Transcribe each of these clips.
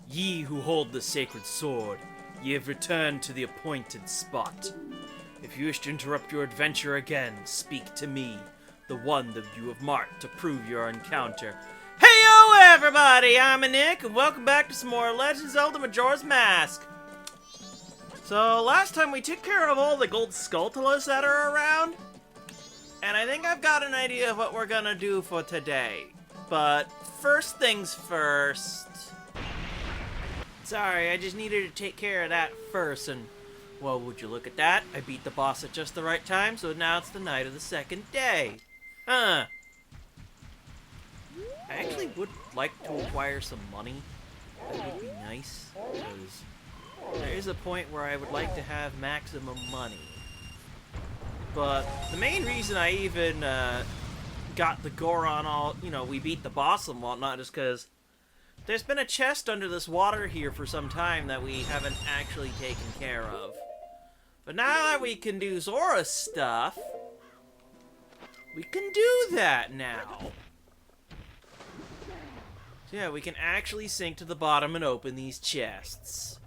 Ye who hold the sacred sword, ye have returned to the appointed spot. If you wish to interrupt your adventure again, speak to me, the one that you have marked to prove your encounter. Heyo everybody, I'm Nick, and welcome back to some more Legend of Zelda Majora's Mask. So, last time we took care of all the gold skulltulas that are around, and I think I've got an idea of what we're gonna do for today. But first things first. Sorry, I just needed to take care of that first, and well, would you look at that? I beat the boss at just the right time, so now it's the night of the second day. Huh. I actually would like to acquire some money. That would be nice, because there is a point where I would like to have maximum money. But the main reason I even got the Goron all, we beat the boss and whatnot is because there's been a chest under this water here for some time that we haven't actually taken care of. But now that we can do Zora stuff, we can do that now. So yeah, we can actually sink to the bottom and open these chests.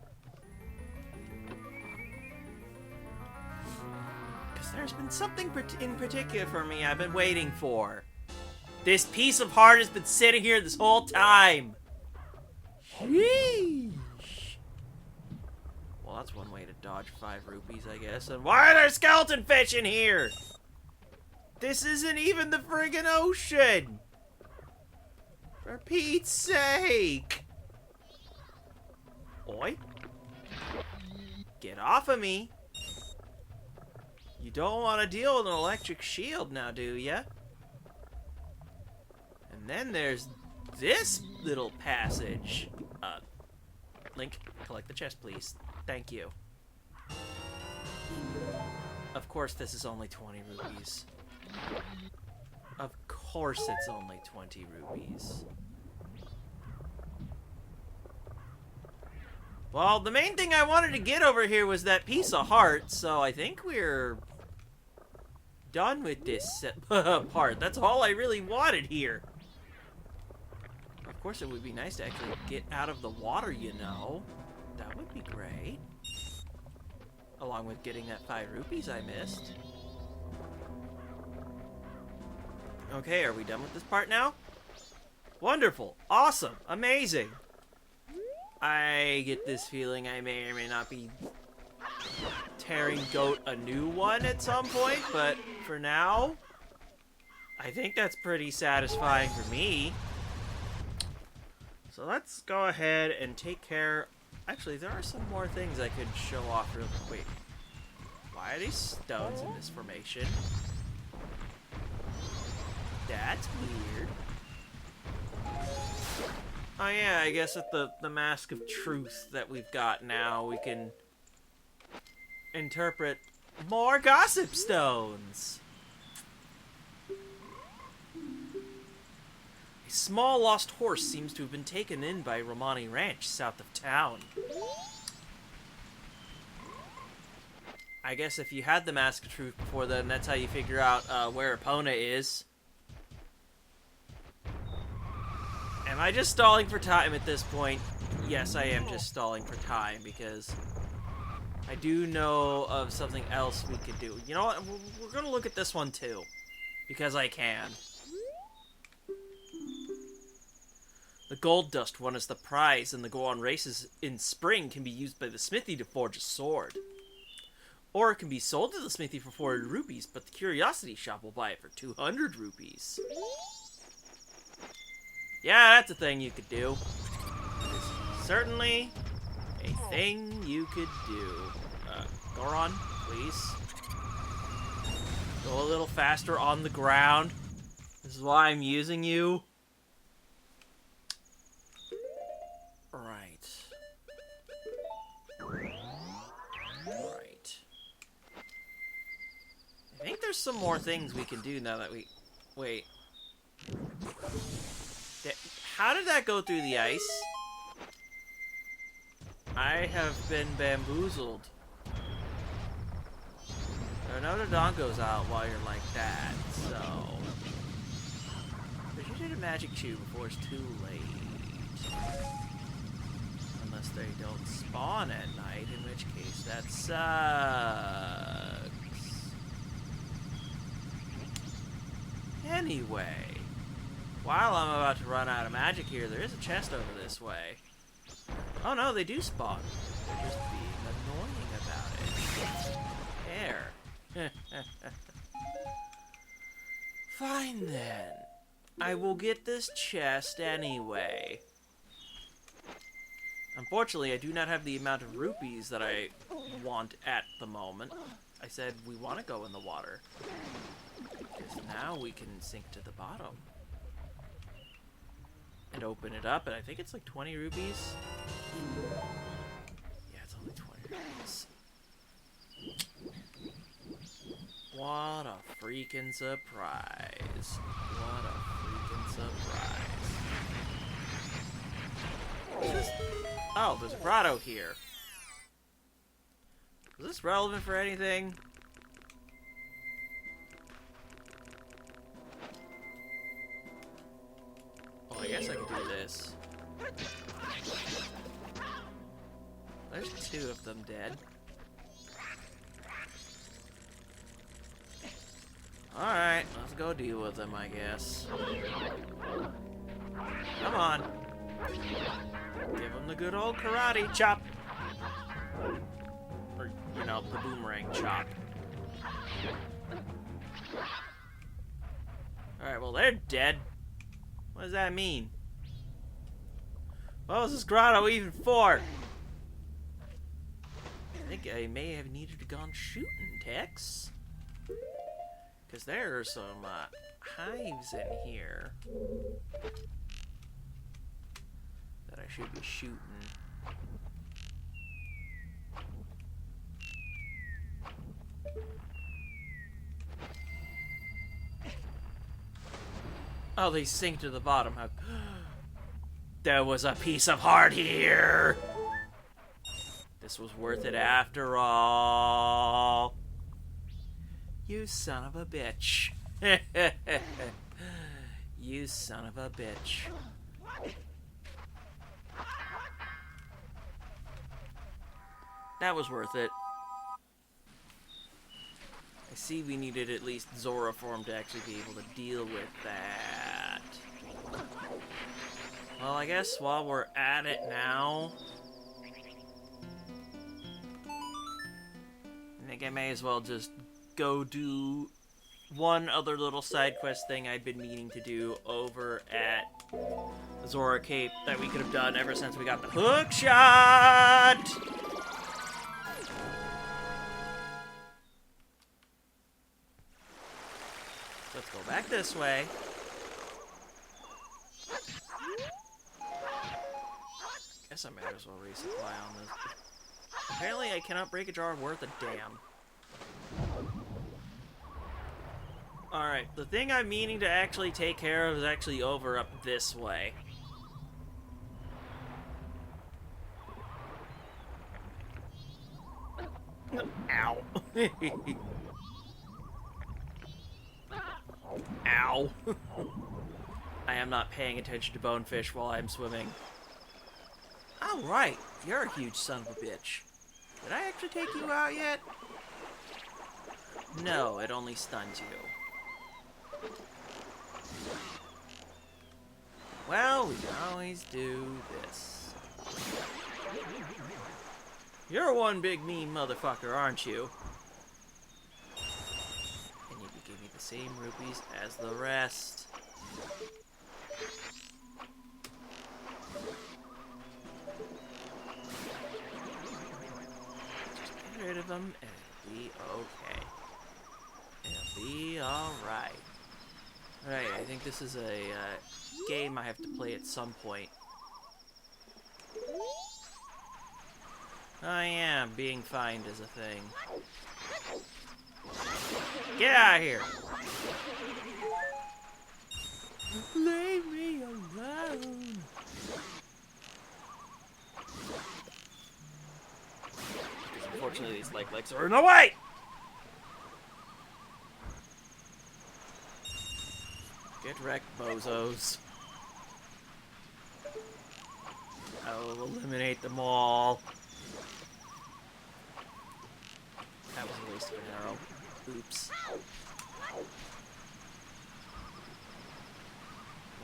Because there's been something in particular for me I've been waiting for. This piece of heart has been sitting here this whole time. Sheesh. Well, that's one way to dodge 5 rupees, I guess. And why are there skeleton fish in here? This isn't even the friggin' ocean! For Pete's sake! Oi. Get off of me. You don't want to deal with an electric shield now, do ya? And then there's this little passage. Link, collect the chest, please. Thank you. Of course, this is only 20 rupees. Of course, it's only 20 rupees. Well, the main thing I wanted to get over here was that piece of heart, so I think we're done with this part. That's all I really wanted here. Of course, it would be nice to actually get out of the water, you know. That would be great. Along with getting that 5 rupees I missed. Okay, are we done with this part now? Wonderful. Awesome. Amazing. I get this feeling I may or may not be tearing Goat a new one at some point, but for now, I think that's pretty satisfying for me. So let's go ahead and take care. Actually, there are some more things I could show off real quick. Why are these stones in this formation? That's weird. Oh yeah, I guess with the Mask of Truth that we've got now, we can interpret more gossip stones. A small lost horse seems to have been taken in by Romani Ranch, south of town. I guess if you had the Mask of Truth before then, that's how you figure out where Epona is. Am I just stalling for time at this point? Yes, I am just stalling for time, because I do know of something else we could do. You know what? We're going to look at this one too, because I can. The gold dust won as the prize, and the go-on races in spring can be used by the smithy to forge a sword. Or it can be sold to the smithy for 400 rupees, but the curiosity shop will buy it for 200 rupees. Yeah, that's a thing you could do. It's certainly a thing you could do. Goron, please. Go a little faster on the ground. This is why I'm using you. Right. Right. I think there's some more things we can do now that we... Wait. How did that go through the ice? I have been bamboozled. Another dawn goes out while you're like that, so... But you did a magic chew before it's too late. Unless they don't spawn at night, in which case that sucks. Anyway, while I'm about to run out of magic here, there is a chest over this way. Oh no, they do spawn. They're just being annoying about it. There. Fine then. I will get this chest anyway. Unfortunately, I do not have the amount of rupees that I want at the moment. I said we want to go in the water. Because now we can sink to the bottom. And open it up, and I think it's like 20 rupees. Yeah, it's only 20 rupees. What a freaking surprise. What a freaking surprise. What's this? Oh, there's a grotto here. Is this relevant for anything? Oh, I guess I could do this. There's 2 of them dead. Alright, let's go deal with them, I guess. Come on. Give them the good old karate chop. Or, you know, the boomerang chop. Alright, well, they're dead. What does that mean? What was this grotto even for? I think I may have needed to gone shooting, Tex. Because there are some hives in here that I should be shooting. Oh, they sink to the bottom. There was a piece of heart here. This was worth it after all. You son of a bitch. You son of a bitch. That was worth it. I see we needed at least Zora form to actually be able to deal with that. Well, I guess while we're at it now, I think I may as well just go do one other little side quest thing I'd been meaning to do over at Zora Cape that we could have done ever since we got the hook shot! Let's go back this way. Guess I might as well resupply on this. Apparently I cannot break a jar worth a damn. Alright, the thing I'm meaning to actually take care of is actually over up this way. Ow. Ow. I am not paying attention to bonefish while I'm swimming. Alright, you're a huge son of a bitch. Did I actually take you out yet? No, it only stuns you. Well, we can always do this. You're one big mean motherfucker, aren't you? And you can give me the same rupees as the rest. Just get rid of them and it'll be okay. It'll be alright. Alright, I think this is a game I have to play at some point. Oh yeah, being fined is a thing. Get out of here! Leave me alone! Unfortunately, these legs are in the way! Get wrecked, bozos. I will eliminate them all. That was a waste of an arrow. Oops.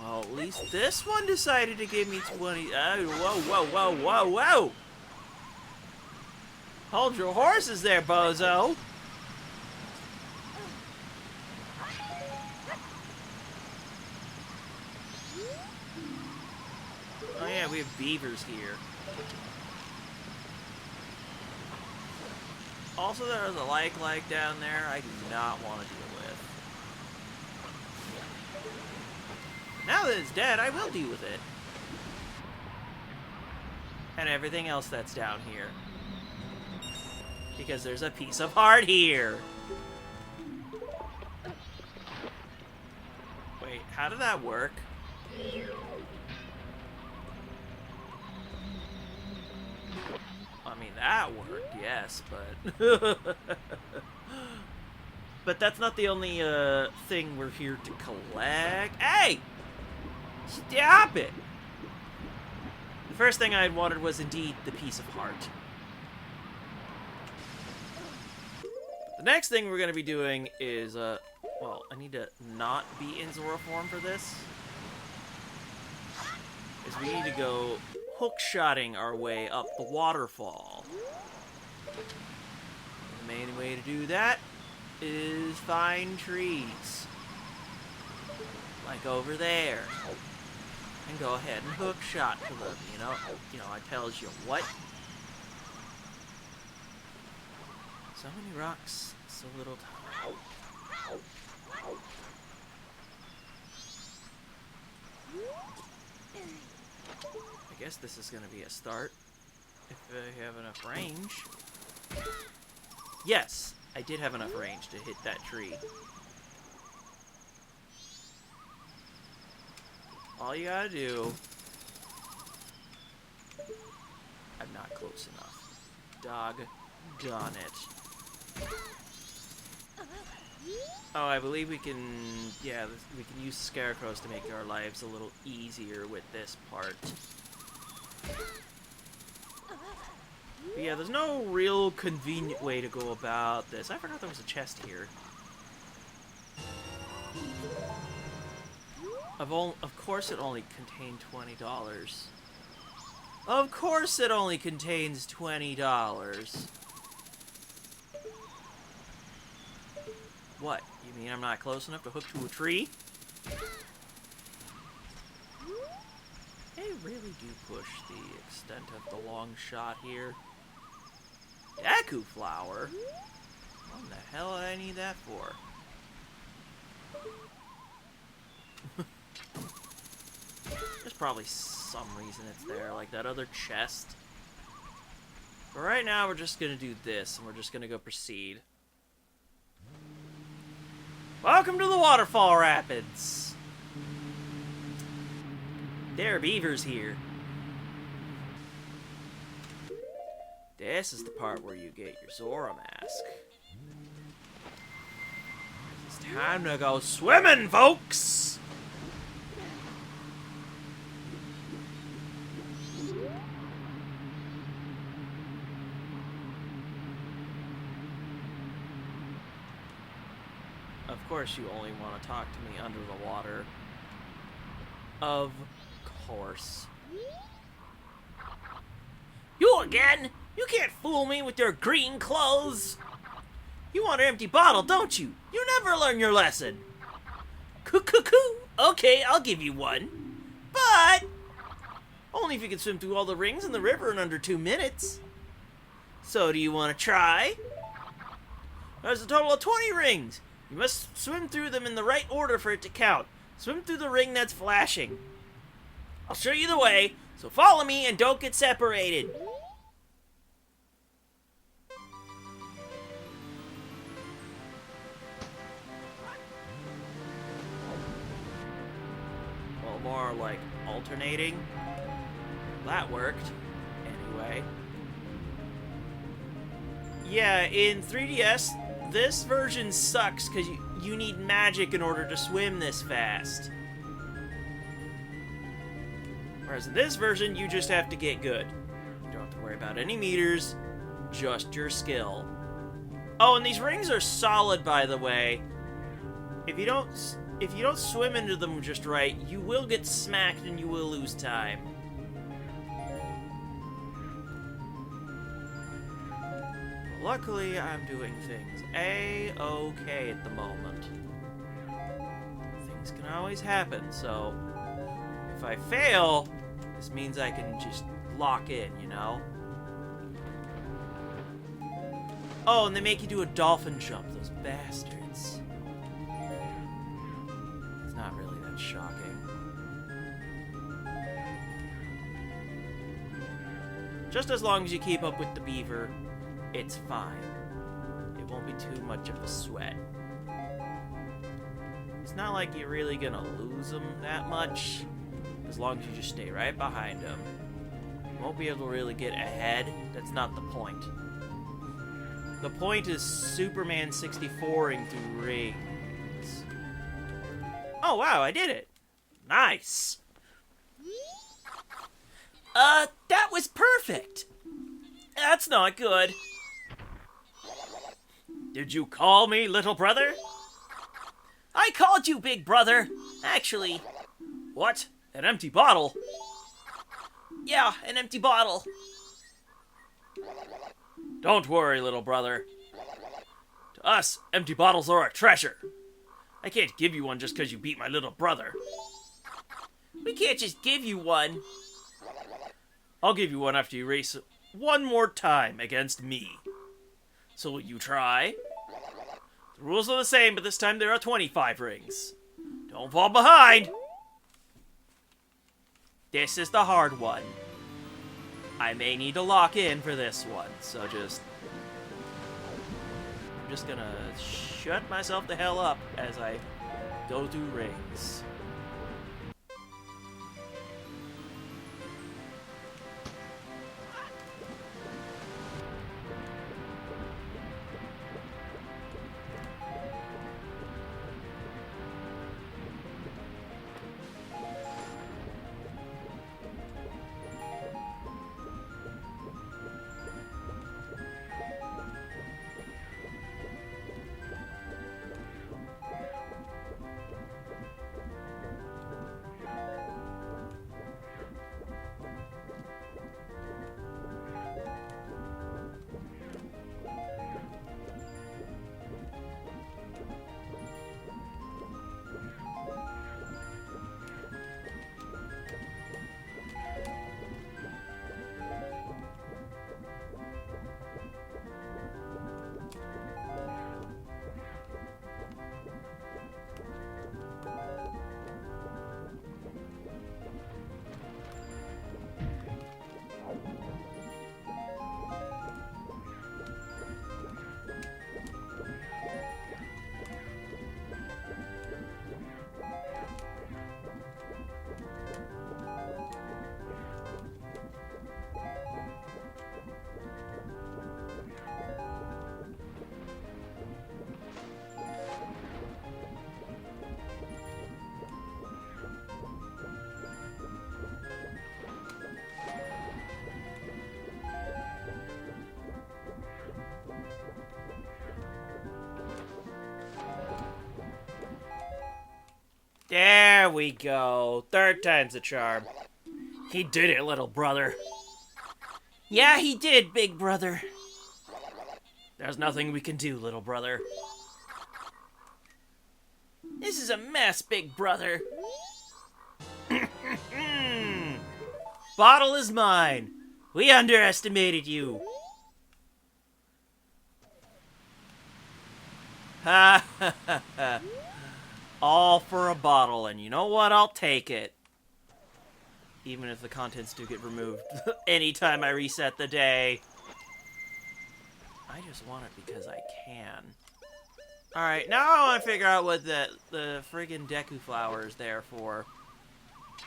Well, at least this one decided to give me 20. Oh, whoa. Hold your horses there, bozo. Oh yeah, we have beavers here. Also, there's a like down there I do not want to deal with. Now that it's dead, I will deal with it. And everything else that's down here. Because there's a piece of heart here. Wait, how did that work? I mean, that worked, yes, but... But that's not the only thing we're here to collect. Hey! Stop it! The first thing I wanted was indeed the piece of heart. The next thing we're going to be doing is, well, I need to not be in Zora form for this. Is we need to go hook-shotting our way up the waterfall. The main way to do that is find trees. Like over there. And go ahead and hook-shot to them, you know? I tells you what. So many rocks, so little time. I guess this is gonna be a start, if I have enough range. Yes, I did have enough range to hit that tree. All you gotta do... I'm not close enough. Doggone it. Oh, I believe we can... Yeah, we can use scarecrows to make our lives a little easier with this part. But yeah, there's no real convenient way to go about this. I forgot there was a chest here. Of course it only contained $20. Of course it only contains $20. What? You mean I'm not close enough to hook to a tree? They really do push the extent of the long shot here. Deku flower? What the hell did I need that for? There's probably some reason it's there, like that other chest. But right now we're just gonna do this, and we're just gonna go proceed. Welcome to the Waterfall Rapids! There are beavers here. This is the part where you get your Zora mask. It's time to go swimming, folks! Of course you only want to talk to me under the water. Of course. You again? You can't fool me with your green clothes! You want an empty bottle, don't you? You never learn your lesson! Coo-coo-coo! Okay, I'll give you one. But... only if you can swim through all the rings in the river in under 2 minutes. So, do you want to try? There's a total of 20 rings. You must swim through them in the right order for it to count. Swim through the ring that's flashing. I'll show you the way, so follow me and don't get separated. Well, more like alternating. That worked. Anyway. Yeah, in 3DS, this version sucks because you need magic in order to swim this fast. Whereas in this version, you just have to get good. You don't have to worry about any meters, just your skill. Oh, and these rings are solid, by the way. If you don't swim into them just right, you will get smacked and you will lose time. Luckily, I'm doing things A-okay at the moment. Things can always happen, so if I fail, this means I can just lock in, you know? Oh, and they make you do a dolphin jump, those bastards. It's not really that shocking. Just as long as you keep up with the beaver, it's fine. It won't be too much of a sweat. It's not like you're really gonna lose them that much, as long as you just stay right behind them. You won't be able to really get ahead. That's not the point. The point is Superman 64ing through rings. Oh wow, I did it! Nice! That was perfect! That's not good. Did you call me, little brother? I called you, big brother. Actually. What? An empty bottle? Yeah, an empty bottle. Don't worry, little brother. To us, empty bottles are a treasure. I can't give you one just because you beat my little brother. We can't just give you one. I'll give you one after you race one more time against me. So will you try? The rules are the same, but this time there are 25 rings. Don't fall behind! This is the hard one. I may need to lock in for this one, so I'm just gonna shut myself the hell up as I go through rings. There we go. Third time's the charm. He did it, little brother. Yeah, he did, big brother. There's nothing we can do, little brother. This is a mess, big brother. Bottle is mine. We underestimated you. Ha ha ha ha. All for a bottle, and you know what? I'll take it. Even if the contents do get removed anytime I reset the day. I just want it because I can. Alright, now I want to figure out what the friggin' Deku flower is there for.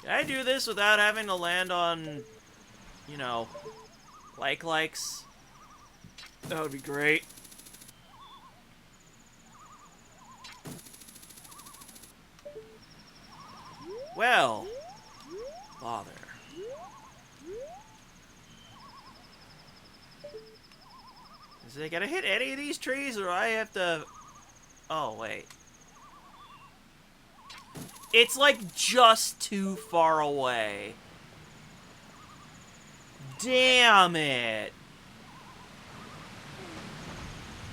Can I do this without having to land on, you know, likes? That would be great. Well, bother. Is it gonna hit any of these trees, or I have to... Oh, wait. It's, like, just too far away. Damn it!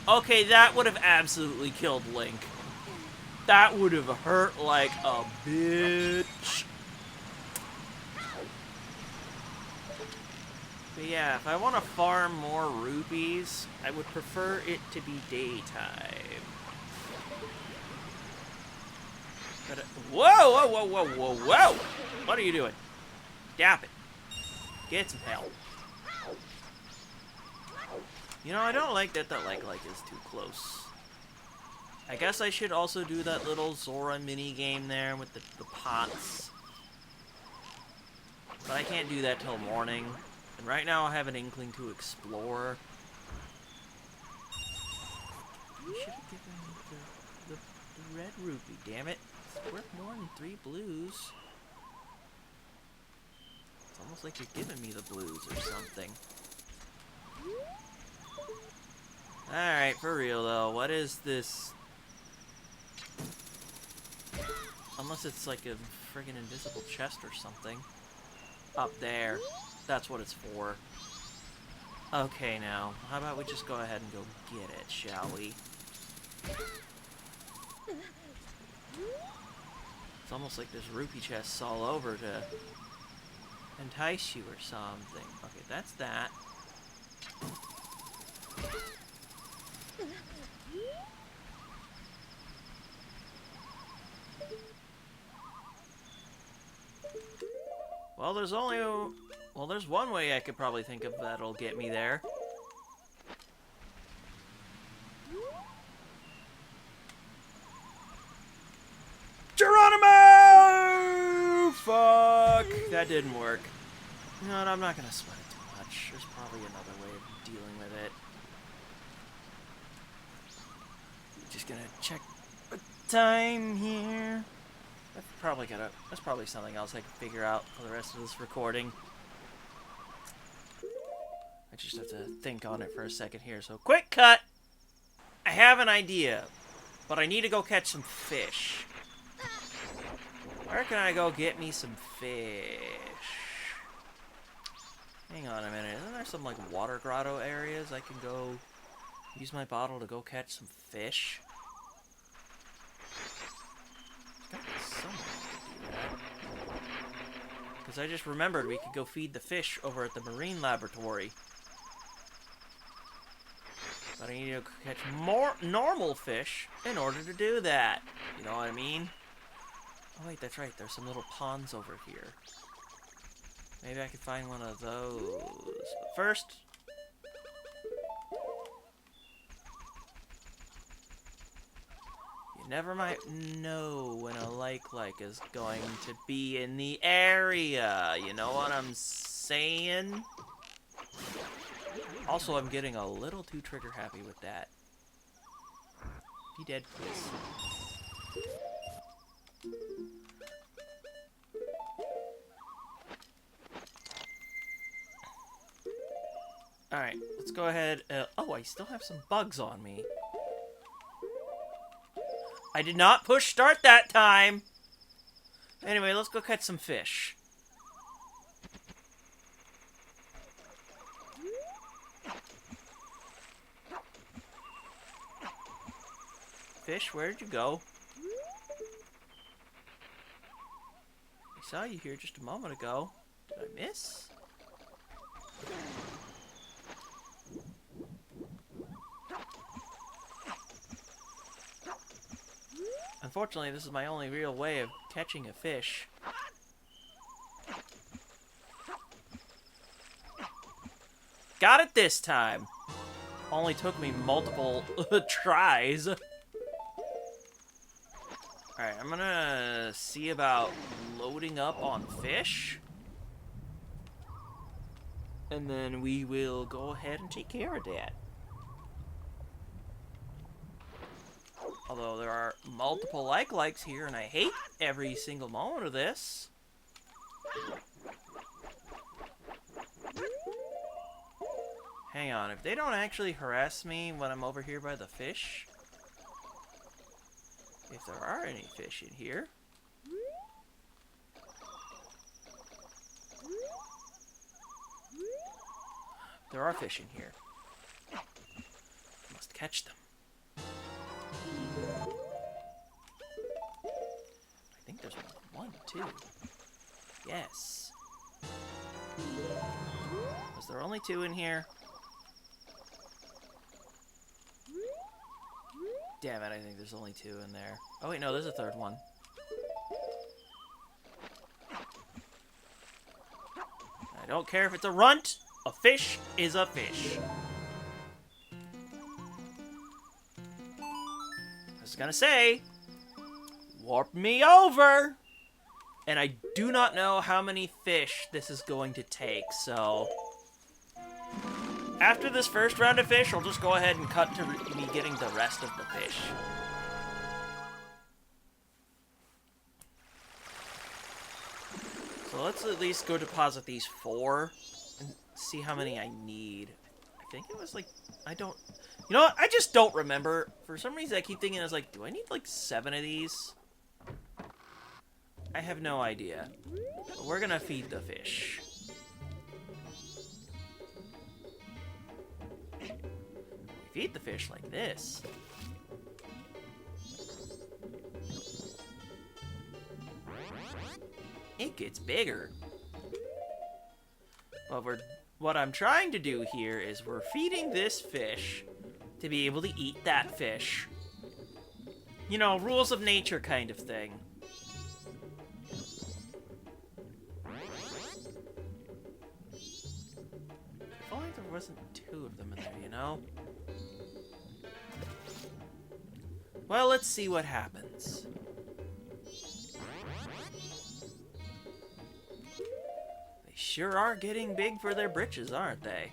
Okay, that would have absolutely killed Link. That would have hurt like a bitch. But yeah, if I want to farm more rupees, I would prefer it to be daytime. But, whoa, whoa, whoa, whoa, whoa, whoa! What are you doing? Stop it. Get some help. You know, I don't like that the like is too close. I guess I should also do that little Zora mini game there with the pots. But I can't do that till morning. And right now I have an inkling to explore. You should have given me the red rupee, damn it. It's worth more than 3 blues. It's almost like you're giving me the blues or something. Alright, for real though, what is this? Unless it's like a friggin' invisible chest or something. Up there. That's what it's for. Okay now, how about we just go ahead and go get it, shall we? It's almost like there's rupee chests all over to entice you or something. Okay, that's that. Well, there's one way I could probably think of that'll get me there. Geronimo! Fuck! That didn't work. You know what, I'm not gonna sweat it too much. There's probably another way of dealing with it. Just gonna check the time here. That's probably something else I can figure out for the rest of this recording. I just have to think on it for a second here, so quick cut! I have an idea, but I need to go catch some fish. Where can I go get me some fish? Hang on a minute, isn't there some like water grotto areas I can go use my bottle to go catch some fish? There's gotta be some way to do that. Because I just remembered we could go feed the fish over at the marine laboratory. But I need to catch more normal fish in order to do that. You know what I mean? Oh wait, that's right, there's some little ponds over here. Maybe I could find one of those. But first... you never might know when a like is going to be in the area. You know what I'm saying? Also, I'm getting a little too trigger happy with that. Be dead, please. Alright, let's go ahead. Oh, I still have some bugs on me. I did not push start that time! Anyway, let's go catch some fish. Fish, where'd you go? I saw you here just a moment ago. Did I miss? Unfortunately, this is my only real way of catching a fish. Got it this time! Only took me multiple tries. Alright, I'm gonna see about loading up on fish. And then we will go ahead and take care of that. Although there are multiple likes here, and I hate every single moment of this. Hang on, if they don't actually harass me when I'm over here by the fish... If there are any fish in here... There are fish in here. Must catch them. I think there's one, too. Yes. Was there only 2 in here? Damn it, I think there's only 2 in there. Oh wait, no, there's a 3rd one. I don't care if it's a runt. A fish is a fish. I was gonna say, warp me over. And I do not know how many fish this is going to take, so... After this first round of fish, I'll just go ahead and cut to me getting the rest of the fish. So let's at least go deposit these 4 and see how many I need. I think it was like... I don't... You know what? I just don't remember. For some reason, I keep thinking, I was like, do I need like 7 of these? I have no idea. But we're gonna feed the fish. We feed the fish like this. It gets bigger. But what I'm trying to do here is we're feeding this fish to be able to eat that fish. You know, rules of nature kind of thing. If only there wasn't 2 of them in there, you know? Well, let's see what happens. They sure are getting big for their britches, aren't they?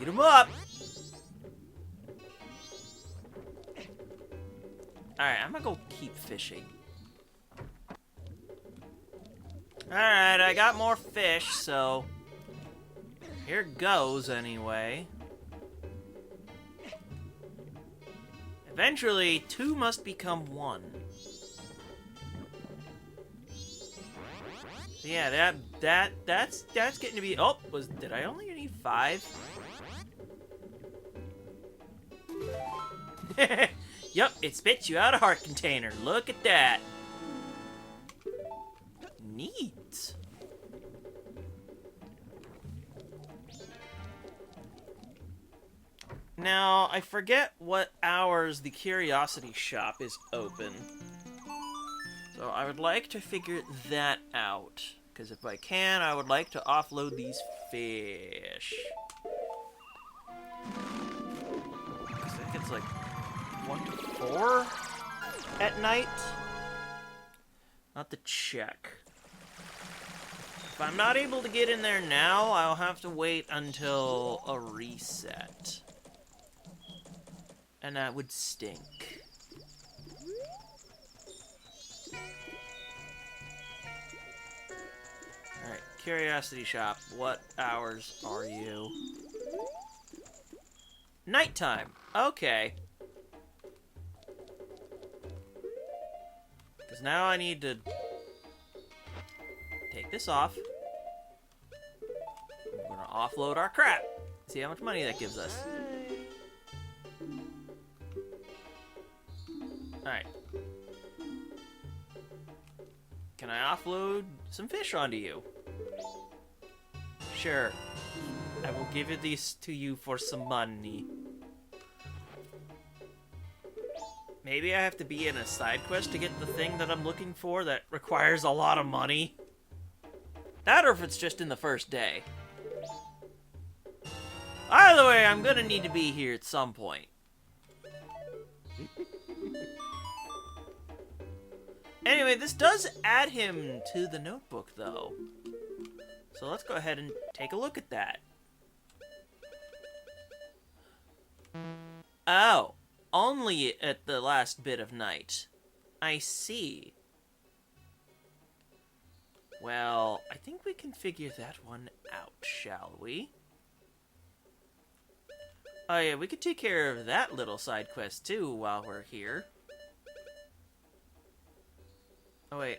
Eat 'em up! Alright, I'm gonna go keep fishing. Alright, I got more fish, so... Here goes, anyway. Eventually, 2 must become 1. So yeah, that's getting to be... Oh, did I only need 5? Yup, it spits you out a heart container. Look at that. Neat. Now, I forget what hours the Curiosity Shop is open. So I would like to figure that out. Because if I can, I would like to offload these fish. I think it's like 1 to 4 at night. Not to check. If I'm not able to get in there now, I'll have to wait until a reset. And that would stink. Alright, Curiosity Shop, what hours are you? Nighttime. Okay. Because now I need to take this off. We're going to offload our crap. See how much money that gives us. Alright. Can I offload some fish onto you? Sure. I will give it these to you for some money. Maybe I have to be in a side quest to get the thing that I'm looking for that requires a lot of money. That or if it's just in the first day. Either way, I'm gonna need to be here at some point. Anyway, this does add him to the notebook, though. So let's go ahead and take a look at that. Oh, only at the last bit of night. I see. Well, I think we can figure that one out, shall we? Oh yeah, we could take care of that little side quest too while we're here. Oh wait.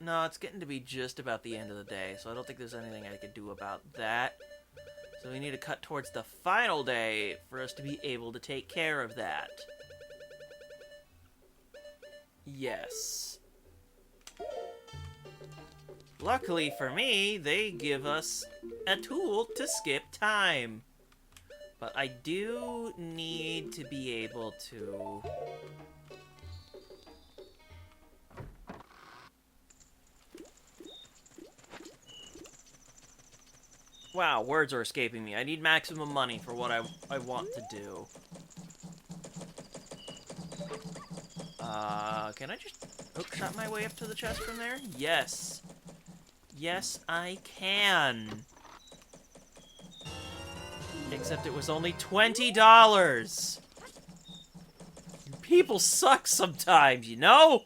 No, it's getting to be just about the end of the day, so I don't think there's anything I could do about that. So we need to cut towards the final day for us to be able to take care of that. Yes. Luckily for me, they give us a tool to skip time. But I do need to be able to... Wow, words are escaping me. I need maximum money for what I want to do. Can I just hookshot my way up to the chest from there? Yes. Yes, I can. Except it was only $20. People suck sometimes, you know?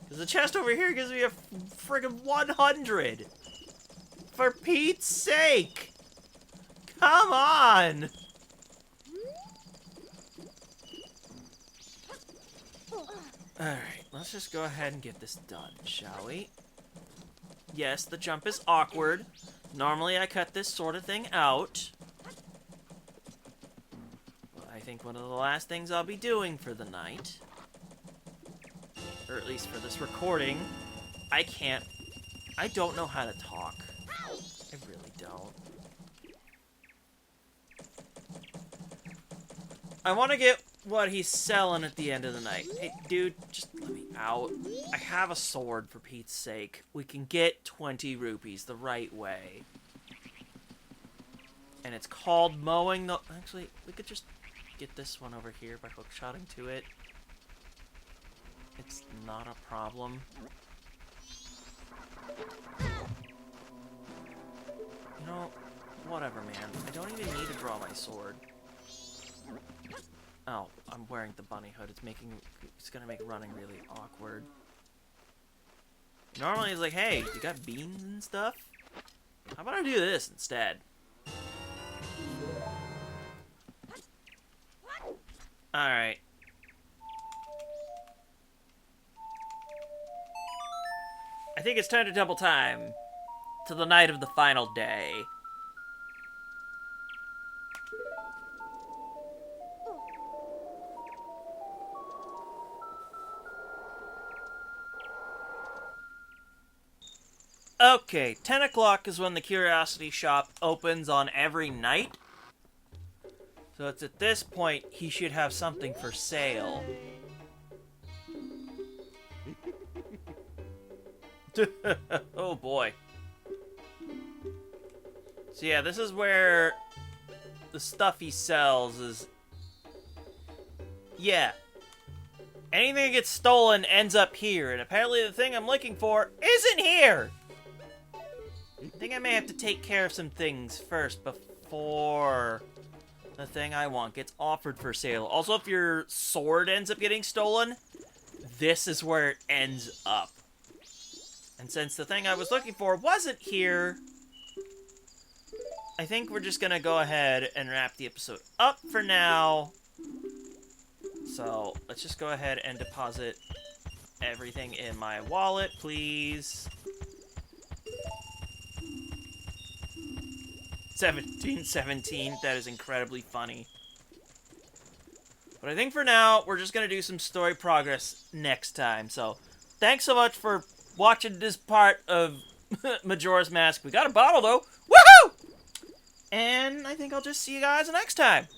Because the chest over here gives me a friggin' 100. For Pete's sake! Come on! Alright, let's just go ahead and get this done, shall we? Yes, the jump is awkward. Normally I cut this sort of thing out. But I think one of the last things I'll be doing for the night, or at least for this recording, I don't know how to talk. I really don't. I want to get what he's selling at the end of the night. Hey, dude, just let me out. I have a sword, for Pete's sake. We can get 20 rupees the right way. And it's called mowing the... Actually, we could just get this one over here by hookshotting to it. It's not a problem. You know, whatever, man. I don't even need to draw my sword. Oh, I'm wearing the bunny hood. It's gonna make running really awkward. Normally it's like, hey, you got beans and stuff? How about I do this instead? Alright. I think it's time to double time to the night of the final day. Okay, 10 o'clock is when the Curiosity Shop opens on every night. So it's at this point he should have something for sale. Oh boy. So yeah, this is where the stuff he sells is... Yeah. Anything that gets stolen ends up here, and apparently the thing I'm looking for isn't here! I think I may have to take care of some things first before the thing I want gets offered for sale. Also, if your sword ends up getting stolen, this is where it ends up. And since the thing I was looking for wasn't here, I think we're just gonna go ahead and wrap the episode up for now. So, let's just go ahead and deposit everything in my wallet, please. 1717, that is incredibly funny. But I think for now, we're just gonna do some story progress next time. So, thanks so much for watching this part of Majora's Mask. We got a bottle, though. Woohoo! And I think I'll just see you guys next time.